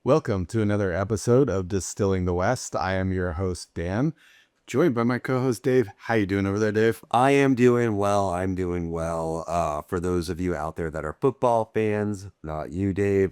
Welcome to another episode of Distilling the West. I am your host, Dan, joined by my co-host, Dave. How you doing over there, Dave? I am doing well. I'm doing well. For those of you out there that are football fans, not you, Dave,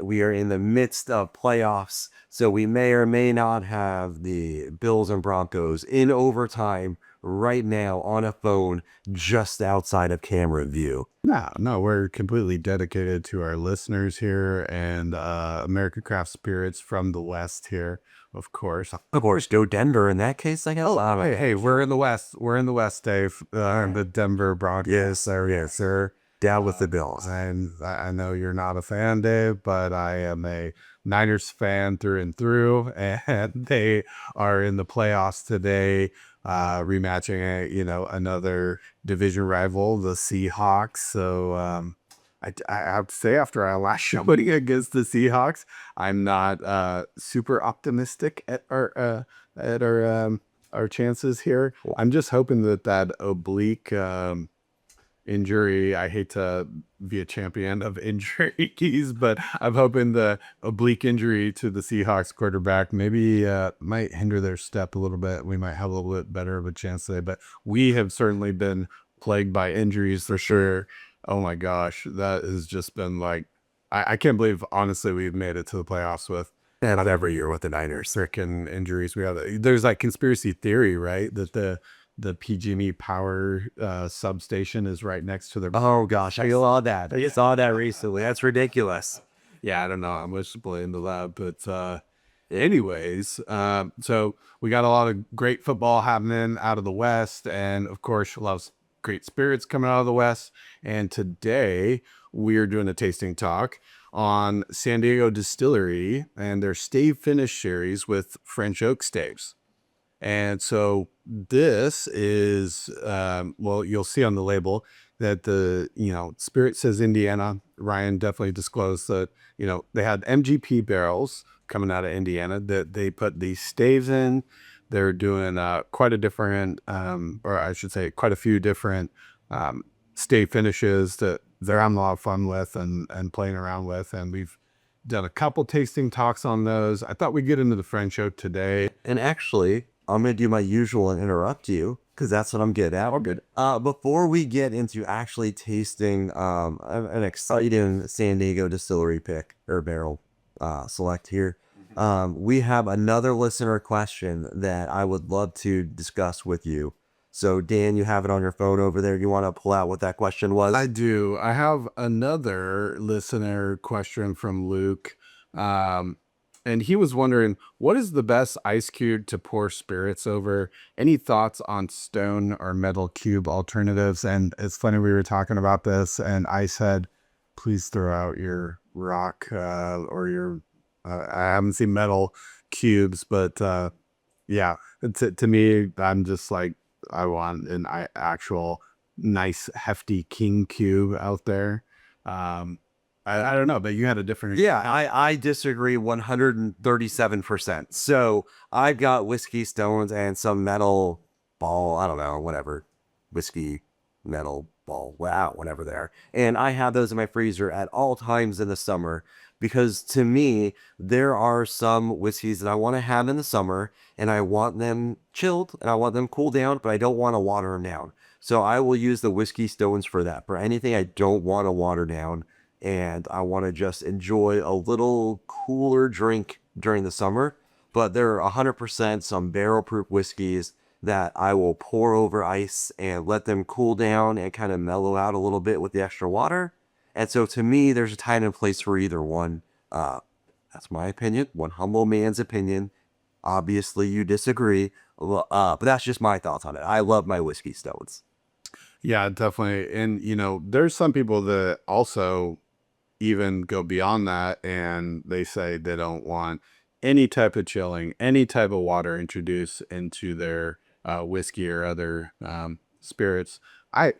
we are in the midst of playoffs, so we may or may not have the Bills and Broncos in overtime right now on a phone just outside of camera view. No, we're completely dedicated to our listeners here and American craft spirits from the West here, of course. Of course, go Denver in that case, I guess. Hey, we're in the West. We're in the West, Dave. The Denver Broncos. Yes, sir. Yes, sir. Down with the Bills. And I know you're not a fan, Dave, but I am a Niners fan through and through, and they are in the playoffs today, rematching another division rival, the Seahawks. So I have to say, after our last showing against the Seahawks, I'm not super optimistic at our chances here. I'm just hoping that oblique injury. I hate to be a champion of injuries, but I'm hoping the oblique injury to the Seahawks quarterback maybe might hinder their step a little bit. We might have a little bit better of a chance today, but we have certainly been plagued by injuries for sure. Oh my gosh, that has just been like, I can't believe, honestly, we've made it to the playoffs with And every year with the Niners. freaking injuries. There's like conspiracy theory, right? That the PG&E power substation is right next to their. Oh gosh, I saw that. I saw that recently. That's ridiculous. Yeah, I don't know how much to play into that, but anyways, so we got a lot of great football happening out of the West, and of course, a lot of great spirits coming out of the West. And today we are doing a tasting talk on San Diego Distillery and their stave finish series with French oak staves. And so this is, well, you'll see on the label that the, spirit says Indiana. Ryan definitely disclosed that, they had MGP barrels coming out of Indiana that they put these staves in. They're doing quite a different, or I should say quite a few different stave finishes that they're having a lot of fun with and playing around with. And we've done a couple tasting talks on those. I thought we'd get into the French oak today. And actually, I'm going to do my usual and interrupt you because that's what I'm good at. All good. Before we get into actually tasting an exciting San Diego Distillery pick or barrel select here, we have another listener question that I would love to discuss with you. So, Dan, you have it on your phone over there. You want to pull out what that question was? I do. I have another listener question from Luke. And he was wondering, what is the best ice cube to pour spirits over? Any thoughts on stone or metal cube alternatives? And it's funny, we were talking about this, and I said, please throw out your rock or your, I haven't seen metal cubes, but yeah, to me, I'm just like, I want an actual nice, hefty king cube out there. I don't know, but you had a different. Yeah, I disagree 137%. So I've got whiskey stones and some metal ball, I don't know, whatever, whiskey, metal ball, wow, whatever they are. And I have those in my freezer at all times in the summer because to me, there are some whiskeys that I want to have in the summer and I want them chilled and I want them cooled down, but I don't want to water them down. So I will use the whiskey stones for that, for anything I don't want to water down. And I want to just enjoy a little cooler drink during the summer. But there are 100% some barrel-proof whiskeys that I will pour over ice and let them cool down and kind of mellow out a little bit with the extra water. And so to me, there's a time and place for either one. That's my opinion, one humble man's opinion. Obviously, you disagree, but that's just my thoughts on it. I love my whiskey stones. Yeah, definitely. And, there's some people that also even go beyond that and they say they don't want any type of chilling, any type of water introduced into their whiskey or other spirits. I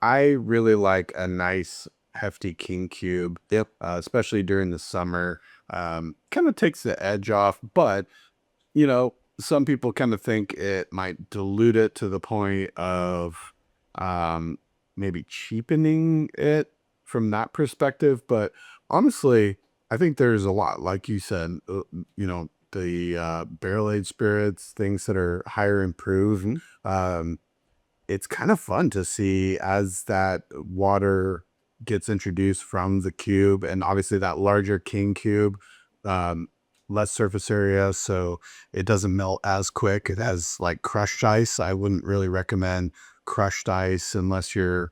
really like a nice hefty king cube. Yep. Especially during the summer. Kind of takes the edge off, but some people kind of think it might dilute it to the point of maybe cheapening it from that perspective. But honestly, I think there's a lot, like you said, the barrel aged spirits, things that are higher improved. Um, it's kind of fun to see as that water gets introduced from the cube, and obviously that larger king cube, um, less surface area, so it doesn't melt as quick. It has like crushed ice. I wouldn't really recommend crushed ice unless you're,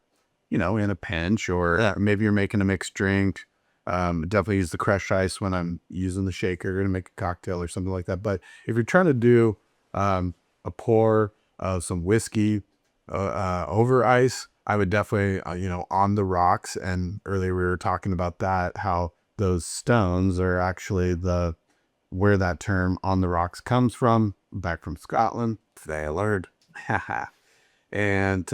in a pinch, or Yeah. maybe you're making a mixed drink. Definitely use the crushed ice when I'm using the shaker to make a cocktail or something like that. But if you're trying to do a pour of some whiskey over ice, I would definitely, on the rocks. And earlier we were talking about that, how those stones are actually where that term on the rocks comes from, back from Scotland. They learned. And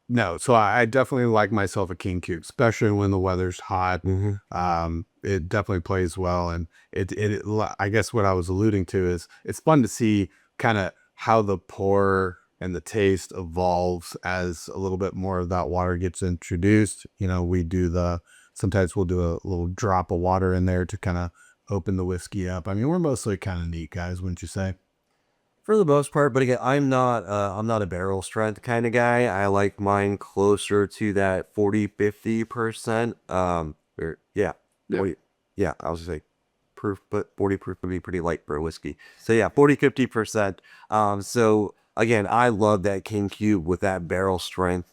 no, so I definitely like myself a king cube, especially when the weather's hot. It definitely plays well, and I guess what I was alluding to is it's fun to see kind of how the pour and the taste evolves as a little bit more of that water gets introduced. Sometimes we'll do a little drop of water in there to kind of open the whiskey up. I mean, we're mostly kind of neat guys, wouldn't you say? For the most part, but again, I'm not a barrel strength kind of guy. I like mine closer to that 40-50%. Yeah, Yeah. 40, yeah, I was gonna say proof, but 40 proof would be pretty light for a whiskey. So yeah, 40-50%. So again, I love that King Cube with that barrel strength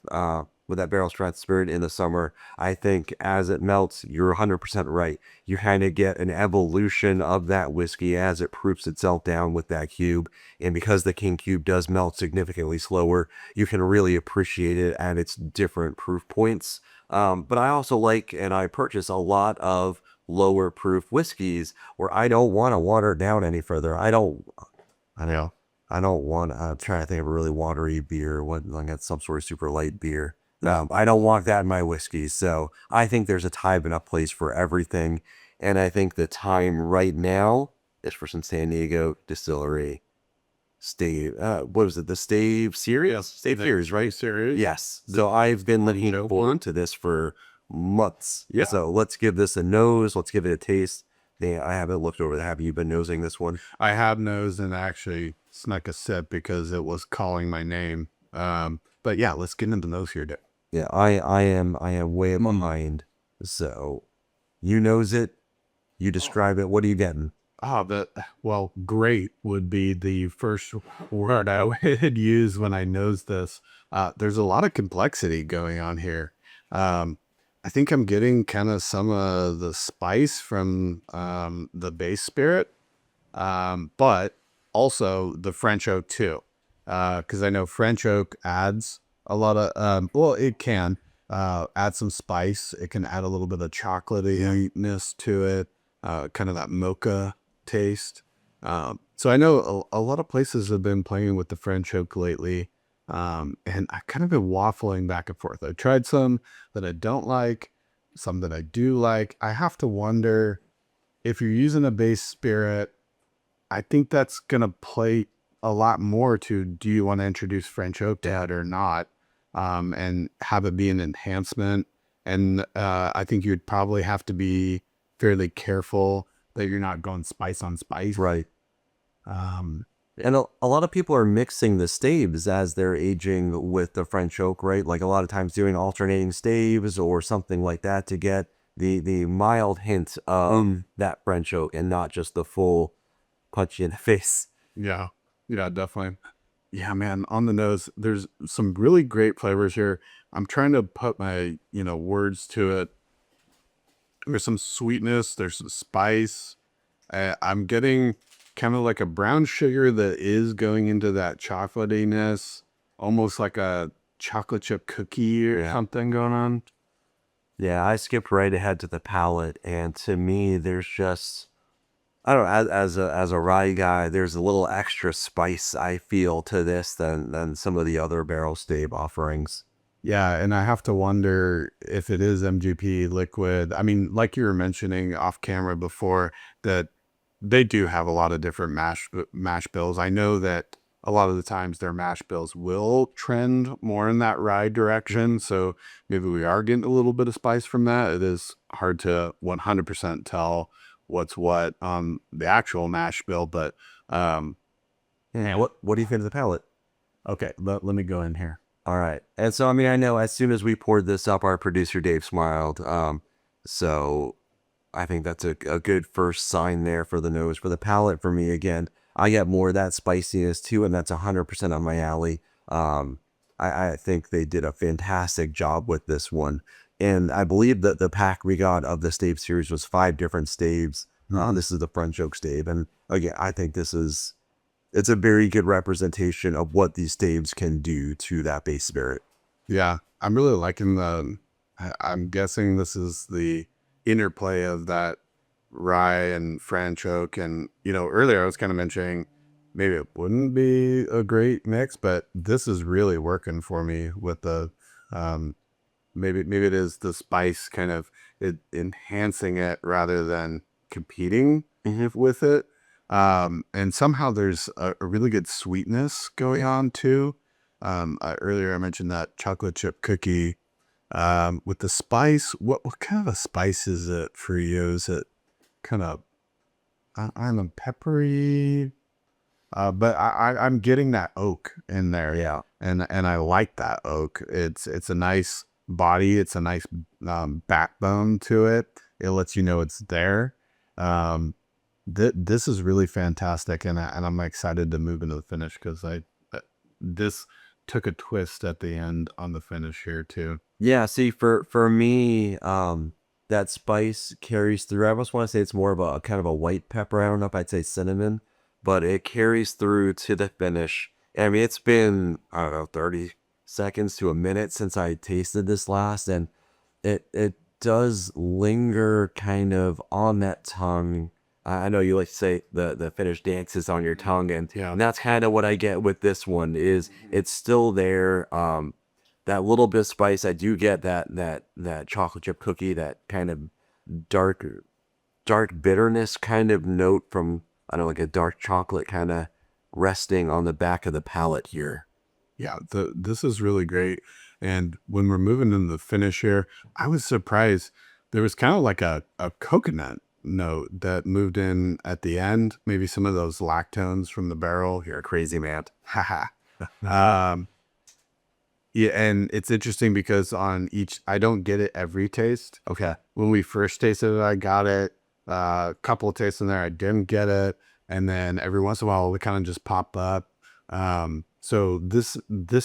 spirit in the summer. I think as it melts, you're 100% right. You kind of get an evolution of that whiskey as it proofs itself down with that cube. And because the King Cube does melt significantly slower, you can really appreciate it at its different proof points. But I also like, and I purchase a lot of lower proof whiskeys where I don't want to water it down any further. I know, I don't want, I'm trying to think of a really watery beer, like some sort of super light beer. I don't want that in my whiskey. So I think there's a time and a place for everything. And I think the time right now is for some San Diego Distillery Stave. What was it? The Stave series? Yes, Stave series, right? Series. Yes. So I've been looking forward to this for months. Yeah. So let's give this a nose. Let's give it a taste. I haven't looked over. Have you been nosing this one? I have nosed and actually snuck a sip because it was calling my name. But yeah, let's get into those here, Dick. Yeah, I am way behind. So you nose it, you describe it. What are you getting? Great would be the first word I would use when I nose this. There's a lot of complexity going on here. I think I'm getting kind of some of the spice from the base spirit, but also the French oak too, because I know French oak adds a lot of, it can add some spice. It can add a little bit of chocolatiness to it, kind of that mocha taste. So I know a lot of places have been playing with the French oak lately, and I kind of been waffling back and forth. I tried some that I don't like, some that I do like. I have to wonder if you're using a base spirit. I think that's going to play a lot more to, do you want to introduce French oak to it or not, and have it be an enhancement. And I think you'd probably have to be fairly careful that you're not going spice on spice. Right. Um, And a lot of people are mixing the staves as they're aging with the French oak, right? Like a lot of times doing alternating staves or something like that to get the mild hint of that French oak and not just the full punch you in the face. yeah, yeah, definitely. Yeah, man, on the nose, there's some really great flavors here. I'm trying to put my, words to it. There's some sweetness, there's some spice. I'm getting kind of like a brown sugar that is going into that chocolatiness, almost like a chocolate chip cookie or something going on. Yeah, I skipped right ahead to the palate, and to me, there's just I don't know, as a rye guy, there's a little extra spice I feel to this than some of the other barrel stave offerings. Yeah, and I have to wonder if it is MGP liquid. I mean, like you were mentioning off camera before, that they do have a lot of different mash bills. I know that a lot of the times their mash bills will trend more in that rye direction. So maybe we are getting a little bit of spice from that. It is hard to 100% tell what's what on the actual mash bill, but Yeah. What do you think of the palate? okay, let me go in here. All right. And so, I mean, I know as soon as we poured this up, our producer Dave smiled. So I think that's a good first sign there for the nose. For the palate, for me, again, I get more of that spiciness too, and that's 100% on my alley. I think they did a fantastic job with this one. And I believe that the pack we got of the stave series was 5 different staves. This is the French oak stave. And again, I think it's a very good representation of what these staves can do to that base spirit. Yeah, I'm really liking I'm guessing this is the interplay of that rye and French oak. And, earlier I was kind of mentioning maybe it wouldn't be a great mix, but this is really working for me with um, maybe it is the spice kind of enhancing it rather than competing with it. And somehow there's a really good sweetness going on too. Earlier I mentioned that chocolate chip cookie with the spice. What kind of a spice is it for you? Is it kind of I'm a peppery, but I'm getting that oak in there. Yeah. And I like that oak. It's a nice body. It's a nice backbone to it. It lets you know it's there. This is really fantastic, and I'm excited to move into the finish because this took a twist at the end on the finish here too. Yeah, see, for me, that spice carries through. I almost want to say it's more of a kind of a white pepper. I don't know if I'd say cinnamon, but it carries through to the finish. I mean, it's been, I don't know, 30 seconds to a minute since I tasted this last, and it does linger kind of on that tongue. I know you like to say the finish dances on your tongue, and Yeah. that's kind of what I get with this one. Is it's still there. That little bit of spice. I do get that chocolate chip cookie, that kind of dark dark bitterness kind of note from, I don't know, like a dark chocolate kind of resting on the back of the palate here. Yeah, this is really great. And when we're moving into the finish here, I was surprised. There was kind of like a coconut note that moved in at the end. Maybe some of those lactones from the barrel. You're a crazy man. Haha. um, yeah, and it's interesting because on each, I don't get it every taste. Okay. When we first tasted it, I got it. A couple of tastes in there, I didn't get it, and then every once in a while, it kind of just pop up. So this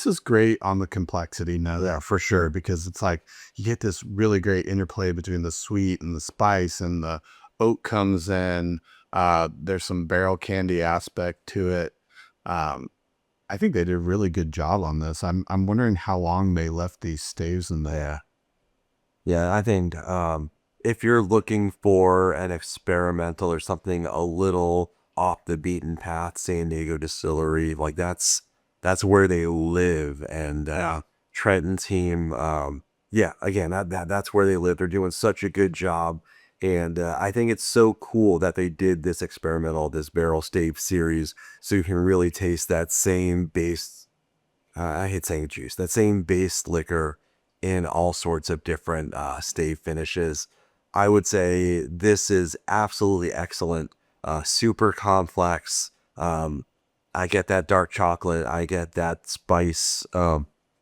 is great on the complexity note, yeah, for sure, because it's like you get this really great interplay between the sweet and the spice, and the oak comes in. There's some barrel candy aspect to it. Um, I think they did a really good job on this. I'm wondering how long they left these staves in there. Yeah, I think if you're looking for an experimental or something a little off the beaten path, San Diego Distillery, like that's where they live. And Trenton team, yeah, again, that's where they live. They're doing such a good job. And I think it's so cool that they did this experimental, this barrel stave series, so you can really taste that same base. I hate saying juice, that same base liquor in all sorts of different stave finishes. I would say this is absolutely excellent, super complex. I get that dark chocolate, I get that spice.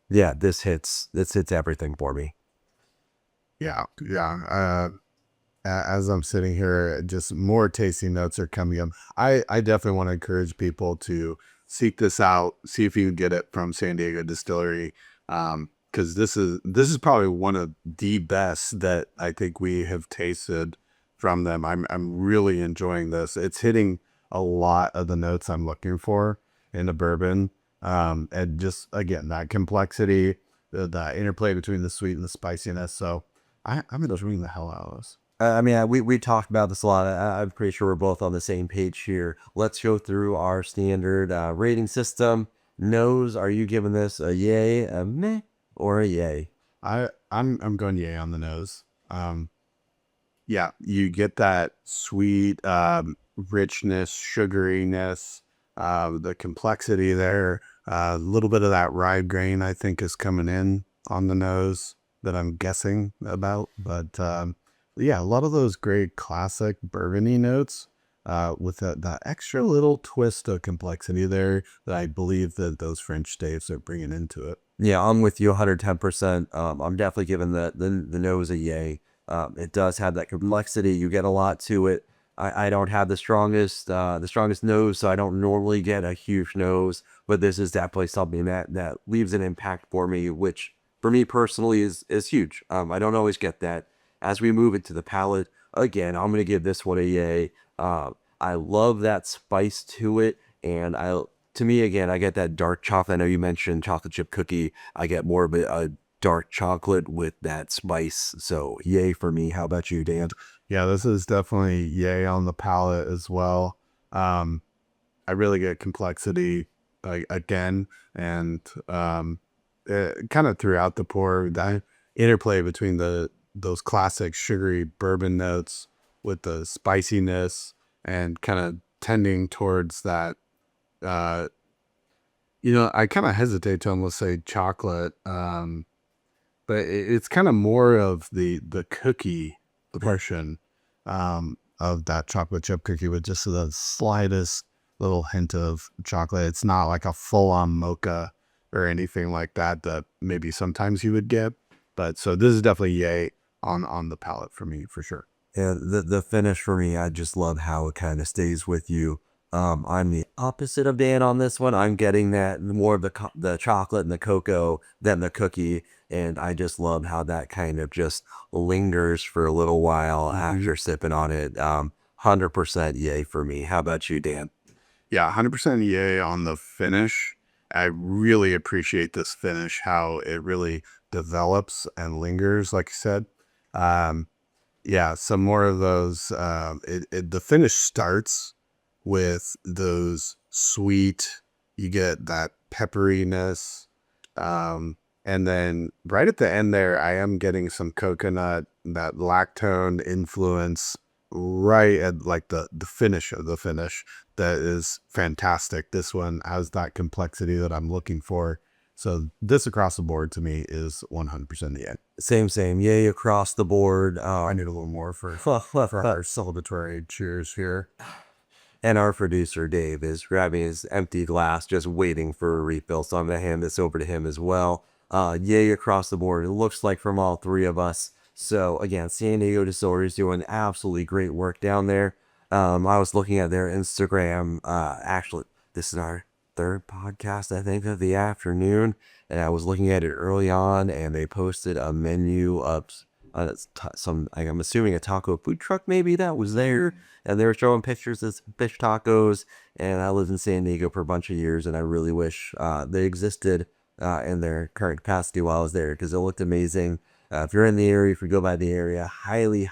Yeah, this hits everything for me. Yeah, yeah. As I'm sitting here, just more tasting notes are coming up. I definitely want to encourage people to seek this out, see if you can get it from San Diego Distillery, because this is probably one of the best that I think we have tasted from them. I'm really enjoying this. It's hitting a lot of the notes I'm looking for in a bourbon, and just again that complexity, the interplay between the sweet and the spiciness. So I'm enjoying the hell out of this. I mean, we talked about this a lot. I'm pretty sure we're both on the same page here. Let's go through our standard rating system. Nose, are you giving this a yay, a meh, or a yay? I'm going yay on the nose. Yeah, you get that sweet richness, sugariness, The complexity there, a little bit of that rye grain, I think, is coming in on the nose that I'm guessing about. But yeah, a lot of those great classic bourbony notes with that extra little twist of complexity there that I believe that those French staves are bringing into it. Yeah, I'm with you 110%. I'm definitely giving the nose a yay. It does have that complexity. You get a lot to it. I don't have the strongest nose, so I don't normally get a huge nose. But this is definitely something that leaves an impact for me, which for me personally is huge. I don't always get that. As we move into the palate, again, I'm gonna give this one a yay. I love that spice to it, and to me, again, I get that dark chocolate. I know you mentioned chocolate chip cookie. I get more of a dark chocolate with that spice. So, yay for me. How about you, Dan? Yeah, this is definitely yay on the palate as well. Um, I really get complexity again, and kind of throughout the pour, that interplay between those classic sugary bourbon notes with the spiciness and kind of tending towards that. Uh, I kind of hesitate to almost say chocolate, but it's kind of more of the cookie portion of that chocolate chip cookie with just the slightest little hint of chocolate. It's not like a full-on mocha or anything like that that maybe sometimes you would get. But so this is definitely yay on the palate for me for sure. Yeah, the finish for me, I just love how it kind of stays with you. I'm the opposite of Dan on this one. I'm getting that more of the chocolate and the cocoa than the cookie, and I just love how that kind of just lingers for a little while after sipping on it. 100% yay for me. How about you, Dan? Yeah, 100% yay on the finish. I really appreciate this finish, how it really develops and lingers, like you said. Um, yeah, some more of those. The finish starts with those sweet, you get that pepperiness. And then right at the end there, I am getting some coconut, that lactone influence right at like the finish of the finish. That is fantastic. This one has that complexity that I'm looking for. So this across the board to me is 100% the end. Same. Yay across the board. I need a little more for our celebratory cheers here. And our producer, Dave, is grabbing his empty glass, just waiting for a refill. So I'm going to hand this over to him as well. Yay across the board. It looks like from all three of us. So again, San Diego Distillery is doing absolutely great work down there. I was looking at their Instagram. Actually, this is our third podcast, I think, of the afternoon. And I was looking at it early on, and they posted a menu of I'm assuming a taco food truck maybe that was there, and they were showing pictures of fish tacos. And I lived in San Diego for a bunch of years, and I really wish they existed in their current capacity while I was there, because it looked amazing. If you're in the area, if you go by the area, highly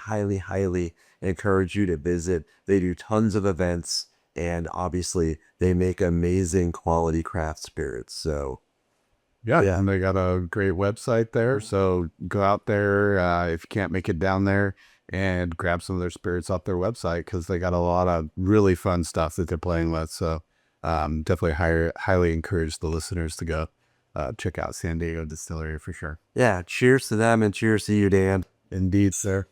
encourage you to visit. They do tons of events, and obviously they make amazing quality craft spirits. So Yeah, and they got a great website there. So go out there if you can't make it down there and grab some of their spirits off their website because they got a lot of really fun stuff that they're playing with. So definitely highly encourage the listeners to go check out San Diego Distillery for sure. yeah, cheers to them and cheers to you, Dan. Indeed, sir.